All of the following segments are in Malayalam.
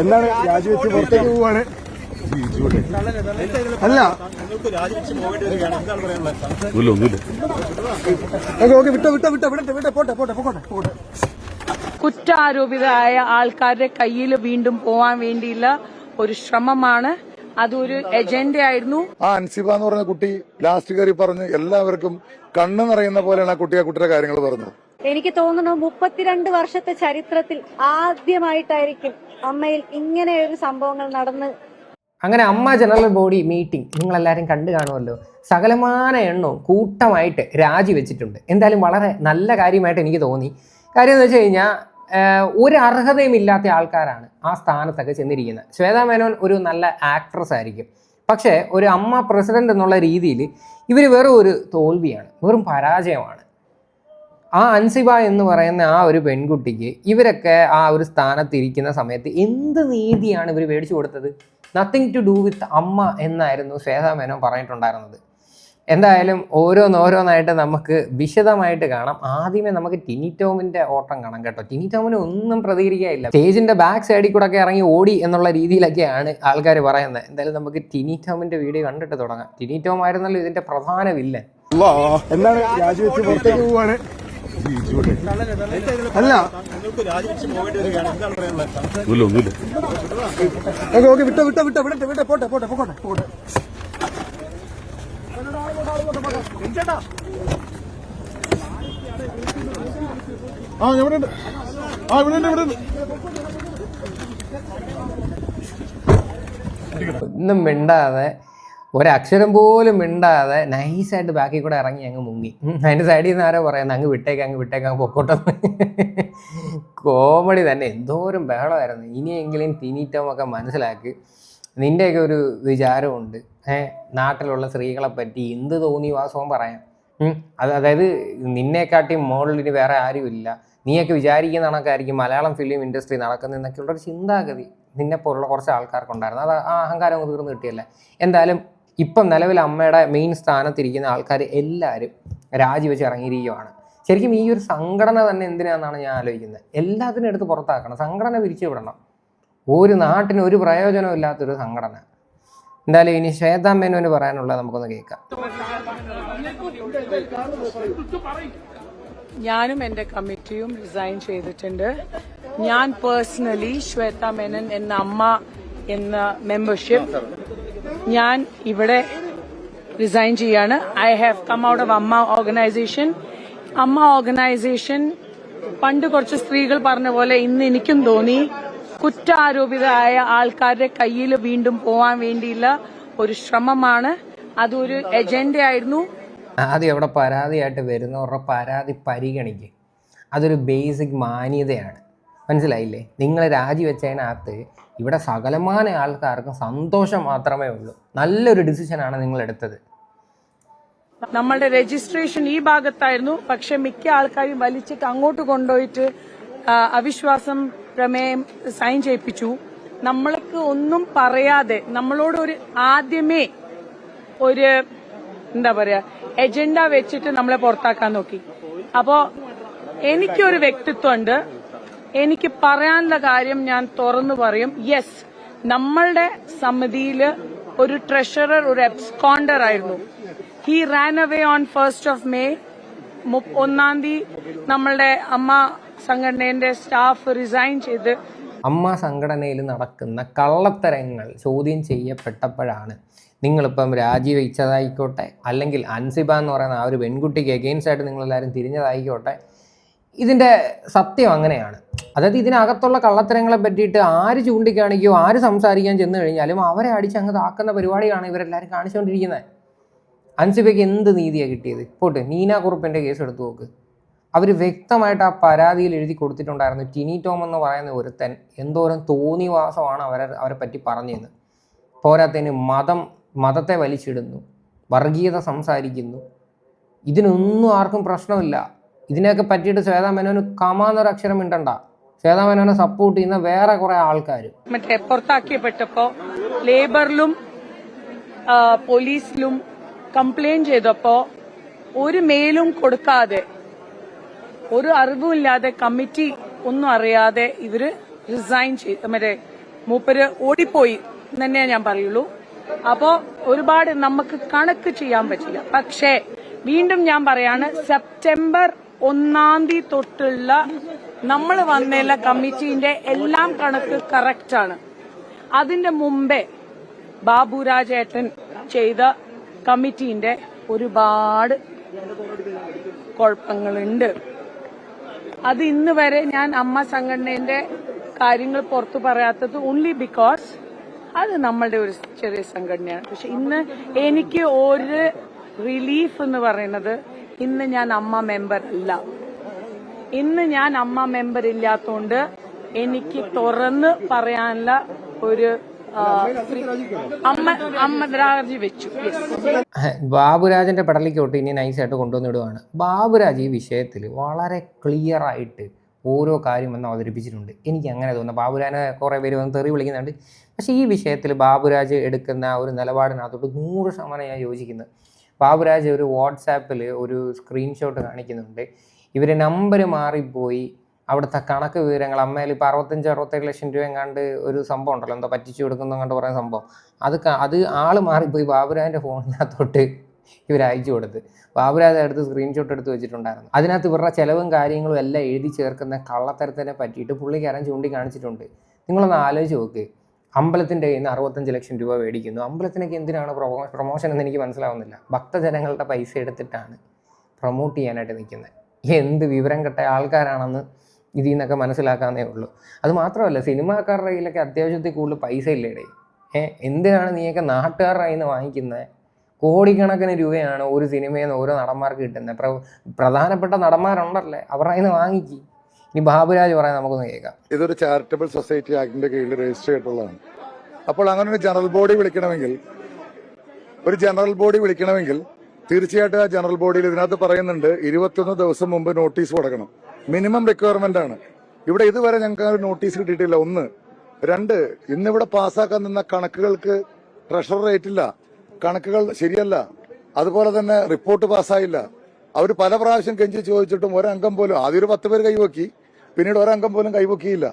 എന്താണ് രാജിവെച്ച് പുറത്തേക്ക് പോവാണ്? അല്ല പോട്ടെ. കുറ്റാരോപിതരായ ആൾക്കാരുടെ കയ്യിൽ വീണ്ടും പോവാൻ വേണ്ടിയുള്ള ഒരു ശ്രമമാണ്. അതൊരു എജൻഡയായിരുന്നു. അൻസിബ എന്ന് പറഞ്ഞ കുട്ടി ലാസ്റ്റ് കയറി പറഞ്ഞ് എല്ലാവർക്കും കണ്ണു നിറയുന്ന പോലെയാണ് ആ കുട്ടിയുടെ കാര്യങ്ങൾ പറഞ്ഞത്. എനിക്ക് തോന്നുന്നു 32 വർഷത്തെ ചരിത്രത്തിൽ ആദ്യമായിട്ടായിരിക്കും അമ്മയിൽ ഇങ്ങനെ ഒരു സംഭവങ്ങൾ നടന്ന്. അങ്ങനെ അമ്മ ജനറൽ ബോഡി മീറ്റിംഗ് നിങ്ങളെല്ലാവരും കണ്ടു കാണുമല്ലോ. സകലമാന എണ്ണവും കൂട്ടമായിട്ട് രാജിവെച്ചിട്ടുണ്ട്. എന്തായാലും വളരെ നല്ല കാര്യമായിട്ട് എനിക്ക് തോന്നി. കാര്യം എന്ന് വെച്ച് കഴിഞ്ഞാൽ ഒരു അർഹതയും ഇല്ലാത്ത ആൾക്കാരാണ് ആ സ്ഥാനത്തൊക്കെ ചെന്നിരിക്കുന്നത്. ശ്വേതാ മേനോൻ ഒരു നല്ല ആക്ട്രസ് ആയിരിക്കും, പക്ഷേ ഒരു അമ്മ പ്രസിഡന്റ് എന്നുള്ള രീതിയിൽ ഇവർ വെറും ഒരു തോൽവിയാണ്, വെറും പരാജയമാണ്. ആ അൻസിബ എന്ന് പറയുന്ന ആ ഒരു പെൺകുട്ടിക്ക് ഇവരൊക്കെ ആ ഒരു സ്ഥാനത്തിരിക്കുന്ന സമയത്ത് എന്ത് നീതിയാണ് ഇവർ മേടിച്ചു കൊടുത്തത്? നത്തിങ് ടു ഡൂ വിത്ത് അമ്മ എന്നായിരുന്നു ശ്വേതാ മേനോൻ പറഞ്ഞിട്ടുണ്ടായിരുന്നത്. എന്തായാലും ഓരോന്നായിട്ട് നമുക്ക് വിശദമായിട്ട് കാണാം. ആദ്യമേ നമുക്ക് ടിനി ടോമിൻ്റെ ഓട്ടം കാണാം കേട്ടോ. ടിനി ടോമിന് ഒന്നും പ്രതികരിക്കാനില്ല. സ്റ്റേജിൻ്റെ ബാക്ക് സൈഡിൽ കൂടെ ഒക്കെ ഇറങ്ങി ഓടി എന്നുള്ള രീതിയിലൊക്കെയാണ് ആൾക്കാർ പറയുന്നത്. എന്തായാലും നമുക്ക് ടിനി ടോമിൻ്റെ വീഡിയോ കണ്ടിട്ട് തുടങ്ങാം. ടിനി ടോം ആയിരുന്നല്ലോ ഇതിൻ്റെ പ്രധാന വില്ലൻ. എന്താണ് രാജിവെച്ച് പുറത്തേക്ക് പോവാണ്? അല്ല പോട്ടെ. ഒന്നും മിണ്ടാതെ, ഒരക്ഷരം പോലും മിണ്ടാതെ നൈസായിട്ട് ബാക്കിൽ കൂടെ ഇറങ്ങി അങ്ങ് മുങ്ങി. അതിൻ്റെ സൈഡിൽ നിന്ന് ആരോ പറയുന്നത് അങ്ങ് വിട്ടേക്ക് പൊക്കോട്ടെ. കോമഡി തന്നെ. എന്തോരം ബഹളമായിരുന്നു. ഇനിയെങ്കിലും ടിനി ടോമൊക്കെ മനസ്സിലാക്കി. നിൻ്റെയൊക്കെ ഒരു വിചാരമുണ്ട്, നാട്ടിലുള്ള സ്ത്രീകളെ പറ്റി എന്ത് തോന്നി വാസവും പറയാം. അതായത് നിന്നെക്കാട്ടി മുകളിൽ വേറെ ആരുമില്ല, നീയൊക്കെ വിചാരിക്കുന്ന കണക്കായിരിക്കും മലയാളം ഫിലിം ഇൻഡസ്ട്രി നടക്കുന്നതെന്നൊക്കെയുള്ളൊരു ചിന്താഗതി നിന്നെപ്പോലുള്ള കുറച്ച് ആൾക്കാർക്കുണ്ടായിരുന്നു. അത് ആ അഹങ്കാരം തീർന്നു കിട്ടിയല്ലേ. എന്തായാലും ഇപ്പം നിലവിൽ അമ്മയുടെ മെയിൻ സ്ഥാനത്തിരിക്കുന്ന ആൾക്കാർ എല്ലാവരും രാജിവെച്ച് ഇറങ്ങിയിരിക്കുകയാണ്. ശരിക്കും ഈ ഒരു സംഘടന തന്നെ എന്തിനാണെന്നാണ് ഞാൻ ആലോചിക്കുന്നത്. എല്ലാത്തിനും എടുത്ത് പുറത്താക്കണം, സംഘടന പിരിച്ചു വിടണം. ഒരു നാട്ടിന് ഒരു പ്രയോജനവും ഇല്ലാത്തൊരു സംഘടന. എന്തായാലും ഇനി ശ്വേതാ മേനോന് പറയാനുള്ളത് നമുക്കൊന്ന് കേൾക്കാം. ഞാനും എൻ്റെ കമ്മിറ്റിയും റിസൈൻ ചെയ്തിട്ടുണ്ട്. ഞാൻ പേഴ്സണലി ശ്വേതാ മേനോൻ എന്ന അമ്മ എന്ന മെമ്പർഷിപ്പ് ഞാൻ ഇവിടെ റിസൈൻ ചെയ്യാണ്. I have come out of AMMA organisation. AMMA organisation പണ്ട് കുറച്ച് സ്ത്രീകൾ പറഞ്ഞ പോലെ ഇന്ന് എനിക്കും തോന്നി കുറ്റാരോപിതരായ ആൾക്കാരുടെ കയ്യിൽ വീണ്ടും പോവാൻ വേണ്ടിയുള്ള ഒരു ശ്രമമാണ്. അതൊരു എജൻഡയായിരുന്നു. ആദ്യം അവിടെ പരാതിയായിട്ട് വരുന്നവരുടെ പരാതി പരിഗണിക്കുക. അതൊരു ബേസിക് മാന്യതയാണ്. മനസ്സിലായില്ലേ? നിങ്ങൾ രാജിവെച്ചതിനകത്ത് ഇവിടെ സകലമാന ആൾക്കാർക്കും സന്തോഷം മാത്രമേ ഉള്ളൂ. നല്ലൊരു ഡിസിഷനാണ് നിങ്ങൾ എടുത്തത്. നമ്മളുടെ രജിസ്ട്രേഷൻ ഈ ഭാഗത്തായിരുന്നു, പക്ഷെ മിക്ക ആൾക്കാരും വലിച്ചിട്ട് അങ്ങോട്ട് കൊണ്ടുപോയിട്ട് അവിശ്വാസം പ്രമേയം സൈൻ ചെയ്യിപ്പിച്ചു. നമ്മൾക്ക് ഒന്നും പറയാതെ നമ്മളോട് ഒരു ആദ്യമേ ഒരു എന്താ പറയാ എജൻഡ വെച്ചിട്ട് നമ്മളെ പുറത്താക്കാൻ നോക്കി. അപ്പോ എനിക്കൊരു വ്യക്തിത്വമുണ്ട്, എനിക്ക് പറയാനുള്ള കാര്യം ഞാൻ തുറന്നു പറയും. യെസ്, നമ്മളുടെ സമിതിയില് ഒരു ട്രഷറർ ഒരു എബ്സ്കോണ്ടർ ആയിരുന്നു. He Rann away on 1st May. 1 തീയതി നമ്മളുടെ അമ്മ സംഘടനയുടെ സ്റ്റാഫ് റിസൈൻ ചെയ്ത്. അമ്മ സംഘടനയിൽ നടക്കുന്ന കള്ളത്തരങ്ങൾ ചോദ്യം ചെയ്യപ്പെട്ടപ്പോഴാണ് നിങ്ങളിപ്പം രാജിവെച്ചതായിക്കോട്ടെ, അല്ലെങ്കിൽ അൻസിബ എന്ന് പറയുന്ന ആ ഒരു പെൺകുട്ടിക്ക് എഗെയിൻസ്റ്റ് ആയിട്ട് നിങ്ങളെല്ലാവരും തിരിഞ്ഞതായിക്കോട്ടെ, ഇതിൻ്റെ സത്യം അങ്ങനെയാണ്. അതായത് ഇതിനകത്തുള്ള കള്ളത്തരങ്ങളെ പറ്റിയിട്ട് ആര് ചൂണ്ടിക്കാണിക്കുകയോ ആര് സംസാരിക്കാൻ ചെന്ന് കഴിഞ്ഞാലും അവരെ അടിച്ച് അങ്ങ് താക്കുന്ന പരിപാടിയാണ് ഇവരെല്ലാവരും കാണിച്ചുകൊണ്ടിരിക്കുന്നത്. അൻസിബയ്ക്ക് എന്ത് നീതിയാണ് കിട്ടിയത്? പോട്ടെ, നീന കുറുപ്പിൻ്റെ കേസ് എടുത്തു നോക്ക്. അവർ വ്യക്തമായിട്ട് ആ പരാതിയിൽ എഴുതി കൊടുത്തിട്ടുണ്ടായിരുന്നു. ടിനി ടോം എന്ന് പറയുന്ന ഒരുത്തൻ എന്തോരം തോന്നിവാസമാണ് അവരെ പറ്റി പറഞ്ഞതെന്ന്. പോരാത്തതിന് മതത്തെ വലിച്ചിടുന്നു, വർഗീയത സംസാരിക്കുന്നു. ഇതിനൊന്നും ആർക്കും പ്രശ്നമില്ല. ഇതിനെയൊക്കെ പറ്റിയിട്ട് ശ്വേതാ മേനോന് കമാന്നൊരു അക്ഷരം മിണ്ടണ്ട. ശ്വേതാ മേനോനെ സപ്പോർട്ട് ചെയ്യുന്ന വേറെ കുറെ ആൾക്കാർ മറ്റേ പുറത്താക്കിയപ്പെട്ടപ്പോ ലേബറിലും പോലീസിലും കംപ്ലൈന്റ് ചെയ്തപ്പോ ഒരു മെയിലും കൊടുക്കാതെ, ഒരു അറിവുമില്ലാതെ, കമ്മിറ്റി ഒന്നും അറിയാതെ ഇവര് റിസൈൻ ചെയ്ത് മറ്റേ മൂപ്പര് ഓടിപ്പോയി എന്ന് തന്നെ ഞാൻ പറയുള്ളൂ. അപ്പോ ഒരുപാട് നമുക്ക് കണക്ക് ചെയ്യാൻ പറ്റില്ല. പക്ഷേ വീണ്ടും ഞാൻ പറയാണ്, സെപ്റ്റംബർ 1 തൊട്ടുള്ള നമ്മൾ വന്നുള്ള കമ്മിറ്റീന്റെ എല്ലാം കണക്ക് കറക്റ്റാണ്. അതിന്റെ മുമ്പേ ബാബുരാജേട്ടൻ ചെയ്ത കമ്മിറ്റീന്റെ ഒരുപാട് കുഴപ്പങ്ങളുണ്ട്. അത് ഇന്ന് വരെ ഞാൻ അമ്മ സംഘടനയുടെ കാര്യങ്ങൾ പുറത്തു പറയാത്തത് ഓൺലി ബിക്കോസ് അത് നമ്മളുടെ ഒരു ചെറിയ സംഘടനയാണ്. പക്ഷെ ഇന്ന് എനിക്ക് ഒരു റിലീഫ് എന്ന് പറയുന്നത്, ഇന്ന് ഞാൻ അമ്മ മെമ്പർ അല്ല. ഇന്ന് ഞാൻ അമ്മ മെമ്പർ ഇല്ലാത്തതുകൊണ്ട് എനിക്ക് തുറന്ന് പറയാനുള്ള ഒരു അമ്മ രാജി വെച്ചു. ബാബുരാജിന്റെ പെടലിക്കോട്ട് ഇനി നൈസായിട്ട് കൊണ്ടുവന്നിടുവാണ്. ബാബുരാജ് ഈ വിഷയത്തിൽ വളരെ ക്ലിയർ ആയിട്ട് ഓരോ കാര്യം വന്ന് അവതരിപ്പിച്ചിട്ടുണ്ട്. എനിക്ക് അങ്ങനെ തോന്നുന്നു. ബാബുരാജിനെ കുറേ പേര് വന്ന് തെറി വിളിക്കുന്നുണ്ട്. പക്ഷേ ഈ വിഷയത്തിൽ ബാബുരാജ് എടുക്കുന്ന ഒരു നിലപാടിനകത്തോട്ട് 100% ഞാൻ യോജിക്കുന്നത്. ബാബുരാജ് ഒരു വാട്സാപ്പിൽ ഒരു സ്ക്രീൻഷോട്ട് കാണിക്കുന്നുണ്ട്. ഇവർ നമ്പർ മാറിപ്പോയി, അവിടുത്തെ കണക്ക് വിവരങ്ങൾ അമ്മയിൽ ഇപ്പോൾ 65-67 ലക്ഷം രൂപ എങ്ങാണ്ട് ഒരു സംഭവം ഉണ്ടല്ലോ, എന്തോ പറ്റിച്ചു കൊടുക്കുന്ന കണ്ട് പറയുന്ന സംഭവം, അത് ആൾ മാറിപ്പോയി ബാബുരാജിൻ്റെ ഫോണിനകത്തോട്ട് ഇവർ അയച്ചു കൊടുത്ത്. ബാബുരാജ് അടുത്ത് സ്ക്രീൻഷോട്ട് എടുത്ത് വെച്ചിട്ടുണ്ടായിരുന്നു. അതിനകത്ത് ഇവരുടെ ചിലവും കാര്യങ്ങളും എല്ലാം എഴുതി ചേർക്കുന്ന കള്ളത്തരത്തിനെ പറ്റിയിട്ട് പുള്ളിക്കാരൻ ചൂണ്ടിക്കാണിച്ചിട്ടുണ്ട്. നിങ്ങളൊന്ന് ആലോചിച്ച് നോക്ക്. അമ്പലത്തിൻ്റെ കയ്യിൽ നിന്ന് 65 ലക്ഷം രൂപ മേടിക്കുന്നു. അമ്പലത്തിനൊക്കെ എന്തിനാണ് പ്രൊമോഷൻ എന്ന് എനിക്ക് മനസ്സിലാവുന്നില്ല. ഭക്തജനങ്ങളുടെ പൈസ എടുത്തിട്ടാണ് പ്രൊമോട്ട് ചെയ്യാനായിട്ട് നിൽക്കുന്നത്. എന്ത് വിവരം കെട്ട ആൾക്കാരാണെന്ന് ഇതിൽ നിന്നൊക്കെ മനസ്സിലാക്കാന്നേ ഉള്ളൂ. അത് മാത്രമല്ല, സിനിമാക്കാരുടെ കയ്യിലൊക്കെ അത്യാവശ്യത്തിൽ കൂടുതൽ പൈസ ഇല്ലേടേ. എന്തിനാണ് നീയൊക്കെ നാട്ടുകാരുടെ കയ്യിൽ നിന്ന് വാങ്ങിക്കുന്നത്? കോടിക്കണക്കിന് രൂപയാണ് ഒരു സിനിമയിൽ നിന്ന് ഓരോ നടന്മാർക്ക് കിട്ടുന്നത്. പ്രധാനപ്പെട്ട നടന്മാരുണ്ടല്ലേ, അവരുടെ കയ്യിൽ നിന്ന് വാങ്ങിക്കും. ഇനി ബാബുരാജ് പറയാൻ നമുക്കൊന്ന് കേൾക്കാം. ഇതൊരു ചാരിറ്റബിൾ സൊസൈറ്റി ആക്ടിന്റെ കീഴിൽ രജിസ്റ്റർ ചെയ്തിട്ടുള്ളതാണ്. അപ്പോൾ അങ്ങനെ ഒരു ജനറൽ ബോഡി വിളിക്കണമെങ്കിൽ തീർച്ചയായിട്ടും ആ ജനറൽ ബോഡിയിൽ ഇതിനകത്ത് പറയുന്നുണ്ട് 21 ദിവസം മുമ്പ് നോട്ടീസ് കൊടുക്കണം. മിനിമം റിക്വയർമെന്റ് ആണ്. ഇവിടെ ഇതുവരെ ഞങ്ങൾക്ക് ഒരു നോട്ടീസ് കിട്ടിയിട്ടില്ല. 1. 2, ഇന്നിവിടെ പാസ്സാക്കാൻ നിന്ന കണക്കുകൾക്ക് ട്രഷറർ റേറ്റില്ല, കണക്കുകൾ ശരിയല്ല. അതുപോലെ തന്നെ റിപ്പോർട്ട് പാസ്സായില്ല. അവർ പല പ്രാവശ്യം കെഞ്ചി ചോദിച്ചിട്ടും ഒരംഗം പോലും, ആദ്യം ഒരു 10 പേര് കൈവക്കി, പിന്നീട് ഒരംഗം പോലും കൈവക്കിയില്ല.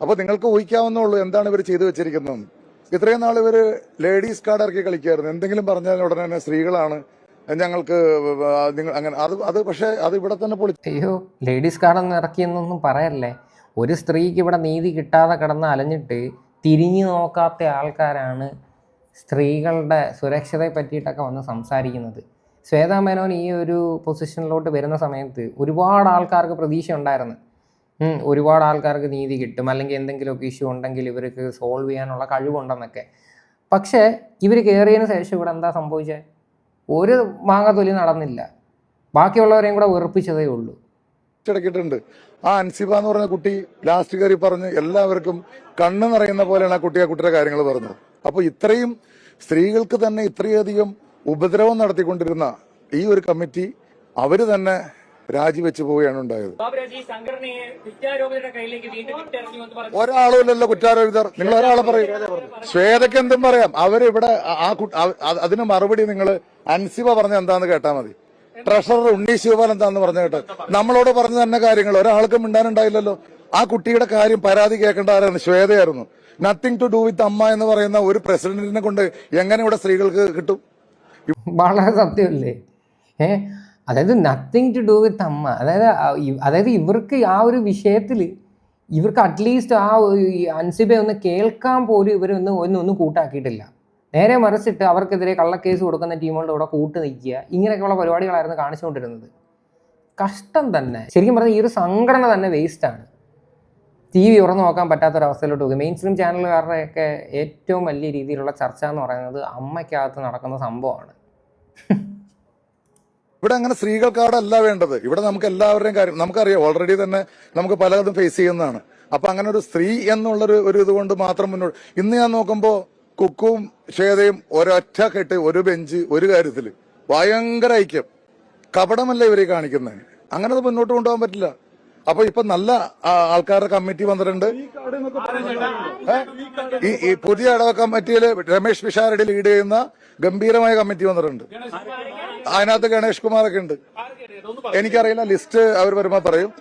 അപ്പൊ നിങ്ങൾക്ക് ഊഹിക്കാവുന്നുള്ളൂ എന്താണ് ഇവർ ചെയ്തു വെച്ചിരിക്കുന്നത്. ഇത്രയും നാൾ ഇവര് ലേഡീസ് കാർഡ് ഇറക്കി കളിക്കായിരുന്നു. എന്തെങ്കിലും പറഞ്ഞാൽ ഉടനെ തന്നെ സ്ത്രീകളാണ് ഞങ്ങൾക്ക് അങ്ങനെ. അത് പക്ഷേ അത് ഇവിടെ തന്നെ അയ്യോ, ലേഡീസ് കാർഡൊന്നും ഇറക്കിയെന്നൊന്നും പറയല്ലേ. ഒരു സ്ത്രീക്ക് ഇവിടെ നീതി കിട്ടാതെ കിടന്ന് അലഞ്ഞിട്ട് തിരിഞ്ഞു നോക്കാത്ത ആൾക്കാരാണ് സ്ത്രീകളുടെ സുരക്ഷതയെ പറ്റിയിട്ടൊക്കെ വന്ന് സംസാരിക്കുന്നത്. ശ്വേതാ മേനോൻ ഈ ഒരു പൊസിഷനിലോട്ട് വരുന്ന സമയത്ത് ഒരുപാട് ആൾക്കാർക്ക് പ്രതീക്ഷ ഉണ്ടായിരുന്നു. ഒരുപാട് ആൾക്കാർക്ക് നീതി കിട്ടും, അല്ലെങ്കിൽ എന്തെങ്കിലുമൊക്കെ ഇഷ്യൂ ഉണ്ടെങ്കിൽ ഇവർക്ക് സോൾവ് ചെയ്യാനുള്ള കഴിവുണ്ടെന്നൊക്കെ. പക്ഷേ ഇവർ കയറിയതിന് ശേഷം ഇവിടെ എന്താ സംഭവിച്ചത്? ഒരു മാങ്ങാത്തൊലി നടന്നില്ല. ബാക്കിയുള്ളവരെയും കൂടെ വെറുപ്പിച്ചതേ ഉള്ളൂ. ിട്ടുണ്ട്. ആ അൻസിബ എന്ന് പറഞ്ഞ കുട്ടി ലാസ്റ്റ് കയറി പറഞ്ഞ് എല്ലാവർക്കും കണ്ണ് നിറയുന്ന പോലെയാണ് ആ കുട്ടിയുടെ കാര്യങ്ങൾ പറഞ്ഞത്. അപ്പൊ ഇത്രയും സ്ത്രീകൾക്ക് തന്നെ ഇത്രയധികം ഉപദ്രവം നടത്തിക്കൊണ്ടിരുന്ന ഈ ഒരു കമ്മിറ്റി അവര് തന്നെ രാജിവെച്ചു പോവുകയാണ് ഉണ്ടായത്. ഒരാളുമില്ലല്ലോ കുറ്റാരോപിതർ. നിങ്ങൾ ഒരാളെ പറയും, ശ്വേതയ്ക്ക് എന്തും പറയാം. അവരിവിടെ അതിന് മറുപടി നിങ്ങൾ അൻസിബ പറഞ്ഞ എന്താന്ന് കേട്ടാ മതി. ട്രഷറർ ഉണ്ണി ശിവപാൽ എന്താന്ന് പറഞ്ഞ കേട്ടോ. നമ്മളോട് പറഞ്ഞ തന്നെ കാര്യങ്ങൾ ഒരാൾക്കും മിണ്ടാനുണ്ടായില്ലല്ലോ. ആ കുട്ടിയുടെ കാര്യം പരാതി കേൾക്കേണ്ട ആരായിരുന്നു? ശ്വേതയായിരുന്നു. നത്തിങ് ടു ഡു വിത്ത് അമ്മ എന്ന് പറയുന്ന ഒരു പ്രസിഡന്റിനെ കൊണ്ട് എങ്ങനെ ഇവിടെ സ്ത്രീകൾക്ക് കിട്ടും? വളരെ സത്യമല്ലേ. അതായത് നത്തിങ് ടു ഡു വിത്ത് അമ്മ, അതായത് ഇവർക്ക് ആ ഒരു വിഷയത്തിൽ ഇവർക്ക് അറ്റ്ലീസ്റ്റ് ആ അൻസിബയെ ഒന്ന് കേൾക്കാൻ പോലും ഇവരൊന്നും കൂട്ടാക്കിയിട്ടില്ല. നേരെ മറിച്ചിട്ട് അവർക്കെതിരെ കള്ളക്കേസ് കൊടുക്കുന്ന ടീമുകളുടെ കൂടെ കൂട്ട് നിൽക്കുക, ഇങ്ങനെയൊക്കെയുള്ള പരിപാടികളായിരുന്നു കാണിച്ചുകൊണ്ടിരുന്നത്. കഷ്ടം തന്നെ. ശരിക്കും പറഞ്ഞാൽ ഈ ഒരു സംഘടന തന്നെ വേസ്റ്റാണ്. TV തുറന്നു നോക്കാൻ പറ്റാത്തൊരവസ്ഥയിലോട്ട് പോകും. മെയിൻ സ്ട്രീം ചാനലുകാരുടെയൊക്കെ ഏറ്റവും വലിയ രീതിയിലുള്ള ചർച്ച എന്ന് പറയുന്നത് അമ്മയ്ക്കകത്ത് നടക്കുന്ന സംഭവമാണ്. ഇവിടെ അങ്ങനെ സ്ത്രീകൾക്കവിടെ വേണ്ടത്. ഇവിടെ നമുക്ക് എല്ലാവരുടെയും കാര്യം നമുക്കറിയാം. ഓൾറെഡി തന്നെ നമുക്ക് പലതും ഫേസ് ചെയ്യുന്നതാണ്. അപ്പൊ അങ്ങനെ ഒരു സ്ത്രീ എന്നുള്ളൊരു ഇതുകൊണ്ട് മാത്രം മുന്നോട്ട്. ഇന്ന് ഞാൻ നോക്കുമ്പോ കുക്കും ശ്വേതയും ഒരൊറ്റ കെട്ട്, ഒരു ബെഞ്ച്, ഒരു കാര്യത്തില് ഭയങ്കര ഐക്യം. കപടമല്ല ഇവരെ കാണിക്കുന്നത്. അങ്ങനെ അത് മുന്നോട്ട് കൊണ്ടുപോകാൻ പറ്റില്ല. അപ്പൊ ഇപ്പൊ നല്ല ആൾക്കാരുടെ കമ്മിറ്റി വന്നിട്ടുണ്ട്. ഈ പുതിയ ഇടവ കമ്മിറ്റിയില് രമേശ് പിഷാരടി ലീഡ് ചെയ്യുന്ന ഗംഭീരമായ കമ്മിറ്റി വന്നിട്ടുണ്ട്. അതിനകത്ത് ഗണേഷ് കുമാറൊക്കെ ഉണ്ട്. എനിക്കറിയില്ല, ലിസ്റ്റ് അവർ വരുമ്പോ പറയും.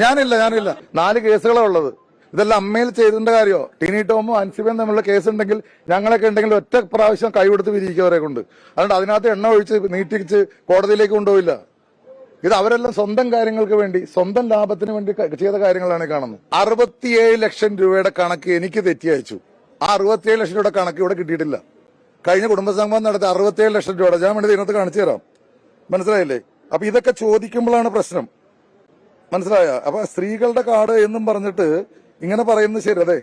ഞാനില്ല 4 കേസുകളാണ് ഉള്ളത്. ഇതെല്ലാം അമ്മയിൽ ചെയ്തതിന്റെ കാര്യമോ? ടിനി ടോമും അൻസിബയും തമ്മിലുള്ള കേസ് ഉണ്ടെങ്കിൽ ഞങ്ങളൊക്കെ ഉണ്ടെങ്കിൽ ഒറ്റ പ്രാവശ്യം കൈകൊടുത്ത് വിരിയിക്കവരെ കൊണ്ട്. അതുകൊണ്ട് അതിനകത്ത് എണ്ണ ഒഴിച്ച് നീട്ടിച്ച് കോടതിയിലേക്ക് കൊണ്ടുപോയില്ല. ഇത് അവരെല്ലാം സ്വന്തം കാര്യങ്ങൾക്ക് വേണ്ടി, സ്വന്തം ലാഭത്തിന് വേണ്ടി ചെയ്ത കാര്യങ്ങളാണ് കാണുന്നത്. 67 ലക്ഷം രൂപയുടെ കണക്ക് എനിക്ക് തെറ്റി അയച്ചു. ആ 67 ലക്ഷം രൂപയുടെ കണക്ക് ഇവിടെ കിട്ടിയിട്ടില്ല. കഴിഞ്ഞ കുടുംബസംഗമം നടത്തി 67 ലക്ഷം രൂപയുടെ ഞാൻ വേണ്ടി ഇതിനകത്ത് കാണിച്ചു തരാം. മനസ്സിലായില്ലേ? അപ്പൊ ഇതൊക്കെ ചോദിക്കുമ്പോഴാണ് പ്രശ്നം. മനസ്സിലായ? അപ്പൊ സ്ത്രീകളുടെ കാർഡ് എന്നും പറഞ്ഞിട്ട് ഇങ്ങനെ പറയുന്നത് ശരി. അതെ,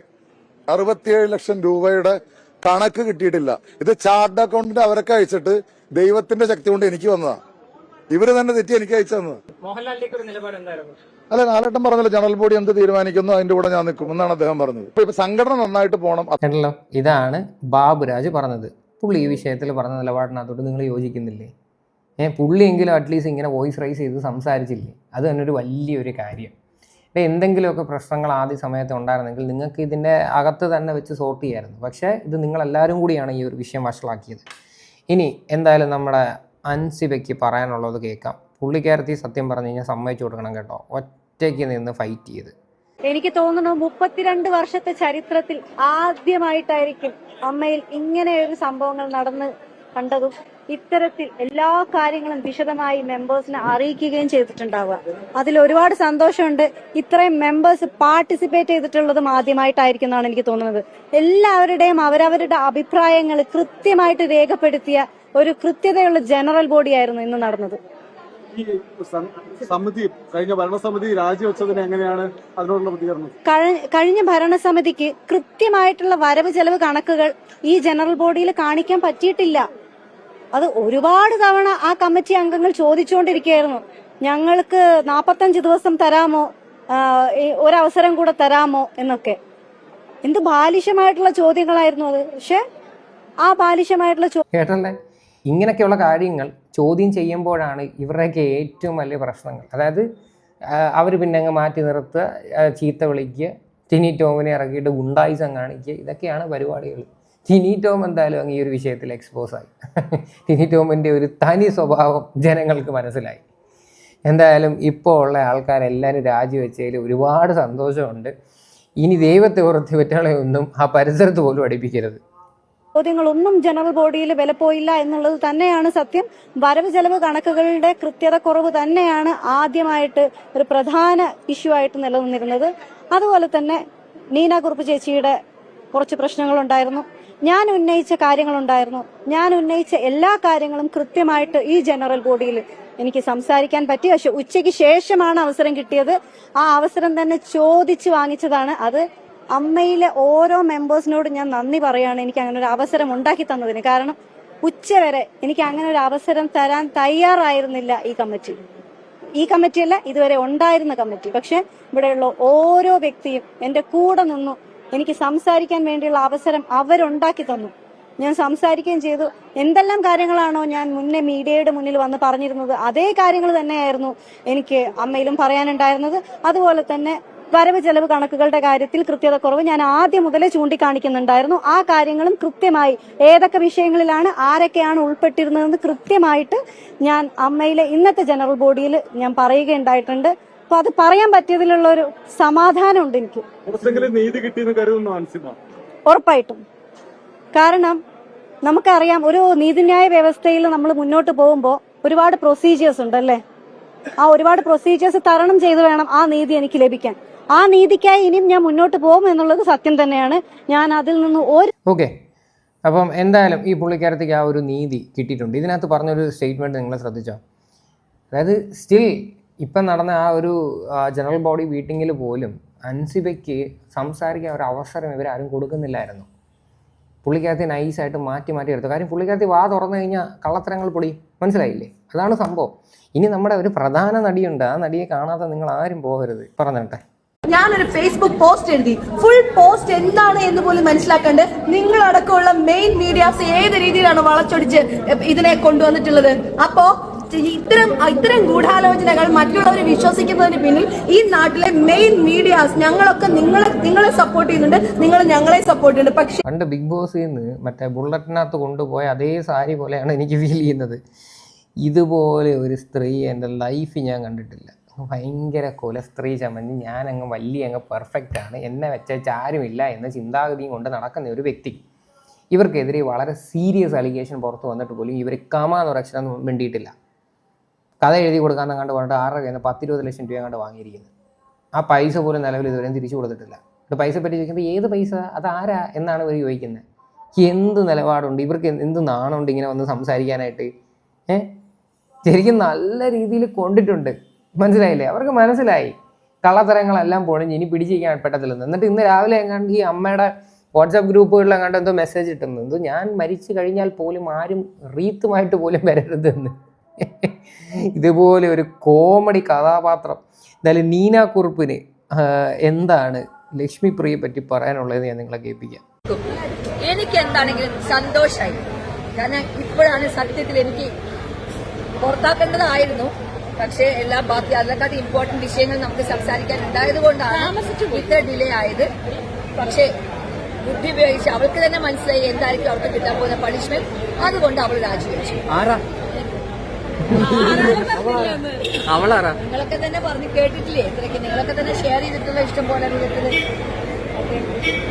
67 ലക്ഷം രൂപയുടെ കണക്ക് കിട്ടിയിട്ടില്ല. ഇത് ചാർട്ട് അക്കൗണ്ടിന്റെ അവരൊക്കെ അയച്ചിട്ട് ദൈവത്തിന്റെ ശക്തി കൊണ്ട് എനിക്ക് വന്നതാ. ഇവര് തന്നെ തെറ്റി എനിക്ക് അയച്ചു തന്നത്. അല്ല, ലാലേട്ടൻ പറഞ്ഞല്ലോ ജനറൽ ബോഡി എന്ത് തീരുമാനിക്കുന്നു അതിന്റെ കൂടെ ഞാൻ നിൽക്കും എന്നാണ് അദ്ദേഹം പറഞ്ഞത്. ഇപ്പൊ സംഘടന നന്നായിട്ട് പോകണം. കേട്ടല്ലോ, ഇതാണ് ബാബുരാജ് പറഞ്ഞത്. പുള്ളി ഈ വിഷയത്തിൽ പറഞ്ഞ നിലപാടിനകത്തോട്ട് നിങ്ങൾ യോജിക്കുന്നില്ലേ? പുള്ളിയെങ്കിലും അറ്റ്ലീസ്റ്റ് ഇങ്ങനെ വോയിസ് റൈസ് ചെയ്ത് സംസാരിച്ചില്ലേ? അത് തന്നെ ഒരു വലിയൊരു കാര്യം. എന്തെങ്കിലുമൊക്കെ പ്രശ്നങ്ങൾ ആദ്യ സമയത്ത് ഉണ്ടായിരുന്നെങ്കിൽ നിങ്ങൾക്ക് ഇതിൻ്റെ അകത്ത് തന്നെ വെച്ച് സോർട്ട് ചെയ്യാമായിരുന്നു. പക്ഷേ ഇത് നിങ്ങളെല്ലാവരും കൂടിയാണ് ഈ ഒരു വിഷയം വഷളാക്കിയത്. ഇനി എന്തായാലും നമ്മുടെ അൻസിബയ്ക്ക് പറയാനുള്ളത് കേൾക്കാം. പുള്ളിക്കാരത്തി സത്യം പറഞ്ഞു കഴിഞ്ഞാൽ സമ്മതിച്ചു കൊടുക്കണം കേട്ടോ, ഒറ്റയ്ക്ക് നിന്ന് ഫൈറ്റ് ചെയ്ത്. എനിക്ക് തോന്നുന്നു 32 വർഷത്തെ ചരിത്രത്തിൽ ആദ്യമായിട്ടായിരിക്കും അമ്മയിൽ ഇങ്ങനെ ഒരു സംഭവങ്ങൾ നടന്ന് കണ്ടതും ഇത്തരത്തിൽ എല്ലാ കാര്യങ്ങളും വിശദമായി മെമ്പേഴ്സിനെ അറിയിക്കുകയും ചെയ്തിട്ടുണ്ടാവുക. അതിൽ ഒരുപാട് സന്തോഷമുണ്ട്. ഇത്രയും മെമ്പേഴ്സ് പാർട്ടിസിപ്പേറ്റ് ചെയ്തിട്ടുള്ളതും ആദ്യമായിട്ടായിരിക്കും എന്നാണ് എനിക്ക് തോന്നുന്നത്. എല്ലാവരുടെയും അവരവരുടെ അഭിപ്രായങ്ങൾ കൃത്യമായിട്ട് രേഖപ്പെടുത്തിയ ഒരു കൃത്യതയുള്ള ജനറൽ ബോഡി ആയിരുന്നു ഇന്ന് നടന്നത്. ഈ സമിതി, കഴിഞ്ഞ ഭരണസമിതി രാജിവെച്ചതിന് എങ്ങനെയാണ് അതിനോടുള്ള പ്രതികരണം? കഴിഞ്ഞ ഭരണസമിതിക്ക് കൃത്യമായിട്ടുള്ള വരവ് ചെലവ് കണക്കുകൾ ഈ ജനറൽ ബോഡിയിൽ കാണിക്കാൻ പറ്റിയിട്ടില്ല. അത് ഒരുപാട് തവണ ആ കമ്മിറ്റി അംഗങ്ങൾ ചോദിച്ചുകൊണ്ടിരിക്കുകയായിരുന്നു, ഞങ്ങൾക്ക് 45 ദിവസം തരാമോ, ഒരവസരം കൂടെ തരാമോ എന്നൊക്കെ. എന്ത് ബാലിശമായിട്ടുള്ള ചോദ്യങ്ങളായിരുന്നു അത്. പക്ഷെ ആ ബാലിശമായിട്ടുള്ള കേട്ടല്ലേ, ഇങ്ങനെയൊക്കെയുള്ള കാര്യങ്ങൾ ചോദ്യം ചെയ്യുമ്പോഴാണ് ഇവരുടെയൊക്കെ ഏറ്റവും വലിയ പ്രശ്നങ്ങൾ. അതായത് അവർ പിന്നെ അങ്ങ് മാറ്റി നിർത്തുക, ചീത്ത വിളിക്കുക, ടിനി ടോമിനെ ഇറക്കിയിട്ട് ഗുണ്ടായിസം കാണിക്കുക, ഇതൊക്കെയാണ് പരിപാടികൾ. ടിനി ടോം എന്തായാലും അങ്ങ് ഈ ഒരു വിഷയത്തിൽ എക്സ്പോസായി. ടിനി ടോമിൻ്റെ ഒരു തനി സ്വഭാവം ജനങ്ങൾക്ക് മനസ്സിലായി. എന്തായാലും ഇപ്പോൾ ഉള്ള ആൾക്കാരെല്ലാവരും രാജിവെച്ചതിൽ ഒരുപാട് സന്തോഷമുണ്ട്. ഇനി ദൈവത്തെ ഓർത്ത് പറ്റുകളെ ഒന്നും ആ പരിസരത്ത് പോലും അടുപ്പിക്കരുത്. ചോദ്യങ്ങളൊന്നും ജനറൽ ബോഡിയിൽ വിലപ്പോയില്ല എന്നുള്ളത് തന്നെയാണ് സത്യം. വരവ് ചെലവ് കണക്കുകളുടെ കൃത്യത കുറവ് തന്നെയാണ് ആദ്യമായിട്ട് ഒരു പ്രധാന ഇഷ്യൂ ആയിട്ട് നിലനിന്നിരുന്നത്. അതുപോലെ തന്നെ നീന കുറുപ്പ് ചേച്ചിയുടെ കുറച്ച് പ്രശ്നങ്ങളുണ്ടായിരുന്നു, ഞാൻ ഉന്നയിച്ച കാര്യങ്ങളുണ്ടായിരുന്നു. ഞാൻ ഉന്നയിച്ച എല്ലാ കാര്യങ്ങളും കൃത്യമായിട്ട് ഈ ജനറൽ ബോഡിയിൽ എനിക്ക് സംസാരിക്കാൻ പറ്റി. പക്ഷെ ഉച്ചയ്ക്ക് ശേഷമാണ് അവസരം കിട്ടിയത്. ആ അവസരം തന്നെ ചോദിച്ചു വാങ്ങിച്ചതാണ്. അത് അമ്മയിലെ ഓരോ മെമ്പേഴ്സിനോട് ഞാൻ നന്ദി പറയാണ് എനിക്ക് അങ്ങനെ ഒരു അവസരം ഉണ്ടാക്കി തന്നതിന്. കാരണം ഉച്ചവരെ എനിക്ക് അങ്ങനെ ഒരു അവസരം തരാൻ തയ്യാറായിരുന്നില്ല ഈ കമ്മിറ്റിയല്ല ഇതുവരെ ഉണ്ടായിരുന്ന കമ്മിറ്റി. പക്ഷെ ഇവിടെയുള്ള ഓരോ വ്യക്തിയും എന്റെ കൂടെ നിന്നു. എനിക്ക് സംസാരിക്കാൻ വേണ്ടിയുള്ള അവസരം അവരുണ്ടാക്കി തന്നു. ഞാൻ സംസാരിക്കുകയും ചെയ്തു. എന്തെല്ലാം കാര്യങ്ങളാണോ ഞാൻ മുന്നേ മീഡിയയുടെ മുന്നിൽ വന്ന് പറഞ്ഞിരുന്നത്, അതേ കാര്യങ്ങൾ തന്നെയായിരുന്നു എനിക്ക് അമ്മയിലും പറയാനുണ്ടായിരുന്നത്. അതുപോലെ തന്നെ വരവ് ചെലവ് കണക്കുകളുടെ കാര്യത്തിൽ കൃത്യത കുറവ് ഞാൻ ആദ്യം മുതലേ ചൂണ്ടിക്കാണിക്കുന്നുണ്ടായിരുന്നു. ആ കാര്യങ്ങളും കൃത്യമായി ഏതൊക്കെ വിഷയങ്ങളിലാണ് ആരൊക്കെയാണ് ഉൾപ്പെട്ടിരുന്നതെന്ന് കൃത്യമായിട്ട് ഞാൻ അമ്മയിലെ ഇന്നത്തെ ജനറൽ ബോഡിയിൽ ഞാൻ പറയുകയുണ്ടായിട്ടുണ്ട്. അപ്പൊ അത് പറയാൻ പറ്റിയതിലുള്ള ഒരു സമാധാനമുണ്ട് എനിക്ക്. നീതി കിട്ടിയെന്ന് കരുതുന്നു അൻസിബ? ഉറപ്പായിട്ടും. കാരണം നമുക്കറിയാം, ഒരു നീതിന്യായ വ്യവസ്ഥയിൽ നമ്മൾ മുന്നോട്ട് പോകുമ്പോൾ ഒരുപാട് പ്രൊസീജിയേഴ്സ് ഉണ്ടല്ലേ. ആ ഒരുപാട് പ്രൊസീജിയേഴ്സ് തരണം ചെയ്ത് വേണം ആ നീതി എനിക്ക് ലഭിക്കാൻ. ആ നീതിക്കായി ഇനിയും ഞാൻ മുന്നോട്ട് പോകും എന്നുള്ളത് സത്യം തന്നെയാണ്. ഞാൻ അതിൽ നിന്ന് ഓക്കെ. അപ്പം എന്തായാലും ഈ പുള്ളിക്കാരത്തേക്ക് ആ ഒരു നീതി കിട്ടിയിട്ടുണ്ട്. ഇതിനകത്ത് പറഞ്ഞൊരു സ്റ്റേറ്റ്മെൻറ്റ് നിങ്ങൾ ശ്രദ്ധിച്ചോ? അതായത് സ്റ്റിൽ ഇപ്പം നടന്ന ആ ഒരു ജനറൽ ബോഡി മീറ്റിങ്ങിൽ പോലും അൻസിബയ്ക്ക് സംസാരിക്കാൻ ഒരു അവസരം ഇവരാരും കൊടുക്കുന്നില്ലായിരുന്നു. പുള്ളിക്കാരത്തി നൈസായിട്ട് മാറ്റി എടുത്തു. കാര്യം പുള്ളിക്കാരത്തി വാ തുറന്നു കഴിഞ്ഞാൽ കള്ളത്തരങ്ങൾ പൊടി, മനസ്സിലായില്ലേ? അതാണ് സംഭവം. ഇനി നമ്മുടെ ഒരു പ്രധാന നടിയുണ്ട്, ആ നടിയെ കാണാതെ നിങ്ങൾ ആരും പോകരുത്. പറഞ്ഞിട്ടെ, ഞാനൊരു ഫേസ്ബുക്ക് പോസ്റ്റ് എഴുതി. ഫുൾ പോസ്റ്റ് എന്താണ് എന്ന് പോലും മനസ്സിലാക്കാണ്ട് നിങ്ങളടക്കമുള്ള മെയിൻ മീഡിയാസ് ഏത് രീതിയിലാണ് വളച്ചൊടിച്ച് ഇതിനെ കൊണ്ടുവന്നിട്ടുള്ളത്. അപ്പോ ഇത്തരം ഗൂഢാലോചനകൾ മറ്റുള്ളവർ വിശ്വസിക്കുന്നതിന് പിന്നിൽ ഈ നാട്ടിലെ മെയിൻ മീഡിയാസ് ഞങ്ങളൊക്കെ നിങ്ങളെ സപ്പോർട്ട് ചെയ്യുന്നുണ്ട്, നിങ്ങൾ ഞങ്ങളെ സപ്പോർട്ട് ചെയ്യുന്നുണ്ട്. പക്ഷെ പണ്ട് ബിഗ് ബോസിൽ നിന്ന് മറ്റേ ബുള്ളറ്റിനകത്ത് കൊണ്ടുപോയ അതേ സാരി പോലെയാണ് എനിക്ക് ഫീൽ ചെയ്യുന്നത്. ഇതുപോലെ ഒരു സ്ത്രീ എൻ്റെ ലൈഫിൽ ഞാൻ കണ്ടിട്ടില്ല. ഭയങ്കര കുലസ്ത്രീ ചമഞ്ഞ് ഞാനങ്ങ് അങ്ങ് പെർഫെക്റ്റ് ആണ്, എന്നെ വെച്ച ആരുമില്ല എന്ന ചിന്താഗതിയും കൊണ്ട് നടക്കുന്ന ഒരു വ്യക്തി. ഇവർക്കെതിരെ വളരെ സീരിയസ് അലിഗേഷൻ പുറത്ത് വന്നിട്ട് പോലും ഇവർ എന്നൊരു അക്ഷരം വേണ്ടിയിട്ടില്ല. കഥ എഴുതി കൊടുക്കാമെന്ന് കണ്ട് പറഞ്ഞിട്ട് 6 കയ്യിൽ നിന്ന് 10-20 ലക്ഷം രൂപ കണ്ട് വാങ്ങിയിരിക്കുന്നത്. ആ പൈസ പോലും നിലവിൽ ഇതുവരെയും തിരിച്ചു കൊടുത്തിട്ടില്ല. എന്നിട്ട് പൈസ പറ്റി ചോദിക്കുമ്പോൾ ഏത് പൈസ, അതാരാ എന്നാണ് ഇവർ ചോദിക്കുന്നത്. എന്ത് നിലപാടുണ്ട് ഇവർക്ക്, എന്ത് നാണമുണ്ട് ഇങ്ങനെ വന്ന് സംസാരിക്കാനായിട്ട്? ശരിക്കും നല്ല രീതിയിൽ കൊണ്ടിട്ടുണ്ട്, മനസ്സിലായില്ലേ? അവർക്ക് മനസ്സിലായി കള്ളത്തരങ്ങളെല്ലാം പൊളിഞ്ഞ് ഇനി പിടിച്ചിരിക്കാൻ പറ്റത്തില്ലെന്ന്. എന്നിട്ട് ഇന്ന് രാവിലെ എങ്ങാണ്ട് ഈ അമ്മയുടെ വാട്സാപ്പ് ഗ്രൂപ്പുകളിലെങ്ങാണ്ട് എന്തോ മെസ്സേജ് ഇട്ടുന്നു, എന്തോ ഞാൻ മരിച്ചു കഴിഞ്ഞാൽ പോലും ആരും റീത്തുമായിട്ട് പോലും വരരുതെന്ന്. ഇതുപോലെ ഒരു കോമഡി കഥാപാത്രം. എന്തായാലും നീന കുറുപ്പിന് എന്താണ് ലക്ഷ്മി പ്രിയയെ പറ്റി പറയാനുള്ളത് ഞാൻ നിങ്ങളെ കേൾപ്പിക്കാം. എനിക്ക് എന്താണെങ്കിലും സന്തോഷമായി. കാരണം ഇപ്പോഴാണ് സത്യത്തിൽ എനിക്ക് പുറത്താക്കേണ്ടതായിരുന്നു, പക്ഷേ ബാക്കി അതിനെക്കാട്ടി ഇമ്പോർട്ടന്റ് വിഷയങ്ങൾ നമുക്ക് സംസാരിക്കാൻ ഉണ്ടായത് കൊണ്ടാണ് ഇത്ര ഡിലേ ആയത്. പക്ഷേ ബുദ്ധി ഉപയോഗിച്ച് അവൾക്ക് തന്നെ മനസ്സിലായി എന്തായിരിക്കും അവർക്ക് കിട്ടാൻ പോകുന്ന പണിഷ്മെന്റ്, അതുകൊണ്ട് അവൾ രാജിവെച്ചു. നിങ്ങളൊക്കെ തന്നെ പറഞ്ഞു കേട്ടിട്ടില്ലേ? ഇത്രയ്ക്ക് നിങ്ങളൊക്കെ തന്നെ ഷെയർ ചെയ്തിട്ടുള്ള ഇഷ്ടം പോലെ വിധത്തില്.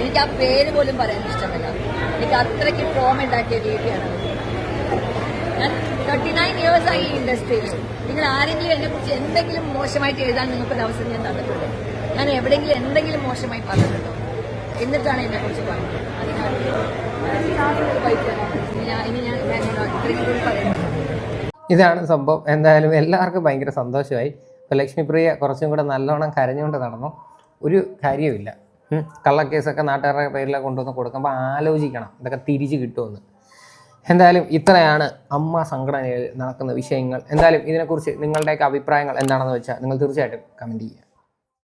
എനിക്ക് ആ പേര് പോലും പറയാൻ ഇഷ്ടമല്ല. എനിക്ക് അത്രയ്ക്ക് ട്രോമ ഉണ്ടാക്കിയ രീതിയാണ്. ഞാൻ 39 years ആയി ഈ ഇൻഡസ്ട്രിയിൽ. നിങ്ങൾ ആരെങ്കിലും എന്നെ കുറിച്ച് എന്തെങ്കിലും മോശമായിട്ട് എഴുതാൻ നിങ്ങൾക്കൊരു അവസരം ഞാൻ തന്നിട്ടുണ്ടോ? ഞാൻ എവിടെയെങ്കിലും എന്തെങ്കിലും മോശമായി പറഞ്ഞിട്ടുണ്ടോ? എന്നിട്ടാണ് എന്നെ കുറിച്ച് പറഞ്ഞത്. ഇനി ഞാൻ ഇത്രയും കൂടി പറയുന്നത്. ഇതാണ് സംഭവം. എന്തായാലും എല്ലാവർക്കും ഭയങ്കര സന്തോഷമായി. ഇപ്പോൾ ലക്ഷ്മിപ്രിയ കുറച്ചും കൂടെ നല്ലോണം കരഞ്ഞുകൊണ്ട് നടന്നു. ഒരു കാര്യവുമില്ല. കള്ളക്കേസൊക്കെ നാട്ടുകാരുടെ പേരിലൊക്കെ കൊണ്ടുവന്ന് കൊടുക്കുമ്പോൾ ആലോചിക്കണം ഇതൊക്കെ തിരിച്ച് കിട്ടുമെന്ന്. എന്തായാലും ഇത്രയാണ് അമ്മ സംഘടനയിൽ നടക്കുന്ന വിഷയങ്ങൾ. എന്തായാലും ഇതിനെക്കുറിച്ച് നിങ്ങളുടെയൊക്കെ അഭിപ്രായങ്ങൾ എന്താണെന്ന് വെച്ചാൽ നിങ്ങൾ തീർച്ചയായിട്ടും കമൻറ്റ് ചെയ്യുക.